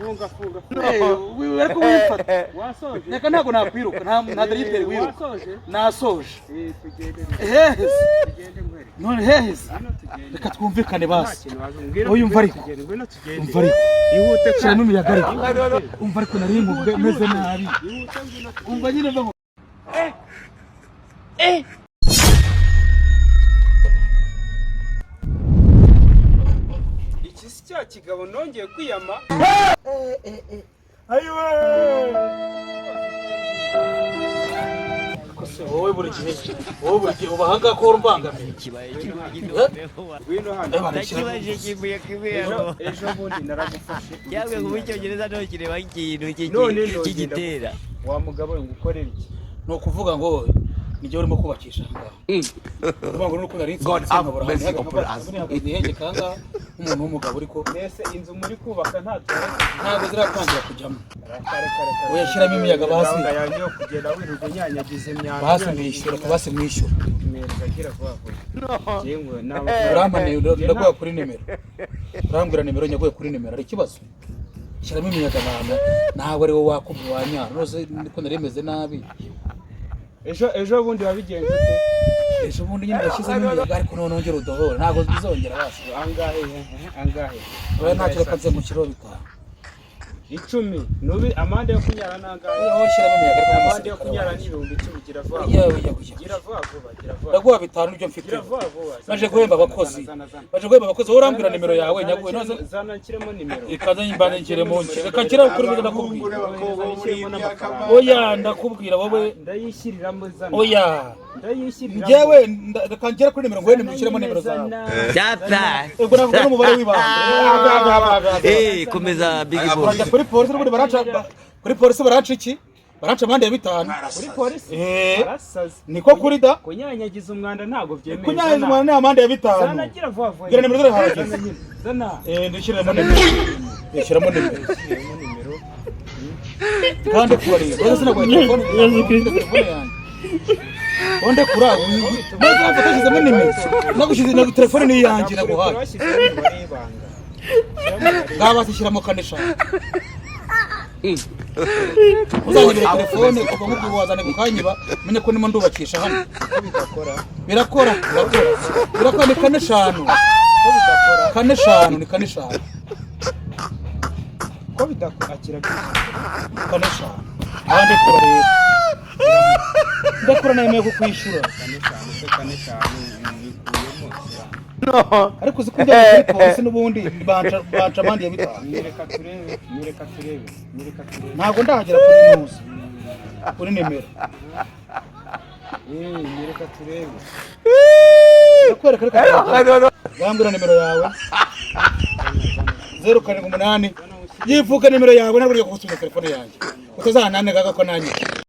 funga ariko wifata wasoje neka ntago nakwiruka nta daliteri wiruka nasoje tugende ngwere none heheze reka twumvikane basi oya umva ariko ihute cyane umuyaga ariko umva ariko nari ngubwe meze nabi umva nyine mva iki si cya kigabo nongeye kwiyama ayiwe wowe buri gihe ubahanga ko umbangamiye wino hano Nakibaje kibuye ejo bundi naragufashe yawe mu cyongereza no kireba ikintu kigitera wa mugabo ngukorera iki no kuvuga ngo nijye urimo kubakisha ngaho ngo nuko nari God have mercy upon us. Nihenge kanga umuntu w'umugabo ariko mbese inzu muri kubaka ntabwo ziratangira kujyamo kare oya shyiramo imiyaga basi yanjye kugenda wiruka nyanyagize imyanda basi mwishyura basi mwishyura neza gira vuba vuba yengwe nawe uramane ndaguye kuri nimero urambwira nimero nyaguye kuri nimero ari kibazo shyiramo imiyaga nana nawe ari wowe wakumva wanyara nose ndiko naremeze nabi ejo bundi wabigenze ute ejo bundi nyine yashyizemo imiyaga ariko none ongera udohora ntabwo bizongera basi angahe oya ntacyo reka nze mu kiro bitaha 10 nubi amande yo kunyara nangahe oya shyiramo imiyaga ariko amande yo kunyara ni 10 gira vuba gira vuba ndaguha bitanu nibyo mfite naje guhemba abakozi urambwira nimero yawe nyaguye nose zana kiremo nimero ikaza nyimbane nkiremo reka nkira kuri biza ndakubwira oya ndakubwira wowe ndayishyiriramo zana oya ndayishyiriramo ngewe reka nkira kuri nimero ngwene mushyiremo nimero zawe data ubwo navuga n'umubare w'ibanga komeza big boy kuri polisi n'ubundi baraca iki baraca amande ya 5 kuri polisi barasaze niko kuri da kunyanyagiza umwanda ntago byemeye kunyanyagiza umwanda ni amande ya 5 zana gira vuba vuba gira nimero zari hageze zana ndishyiramo nimero kandi kuri rero sinagwa telefone yanjye onde kura maze nafatashizemo nimero nagushize na telefone ni yanjye naguhaye ngabashyiramo kanisha uzanyibira telefone kuva mu bwazane gukanyiba menye ko nimo ndubakisha hano birakora ni kane 5 ni kane 5 ko bidakakira kane 5 abandi kura rero ndakura nayo kukwishyura kane 5 no ariko zikujya kuri polisi n'ubundi banca amande ya 5 nireka turebe ntago ndahagera kuri news kuri nimero nireka turebe nakwereka reka gambira nimero yawe 078 yivuka nimero yawe naburiye kugusubiza telefone yanjye utazanane gaga ko nanye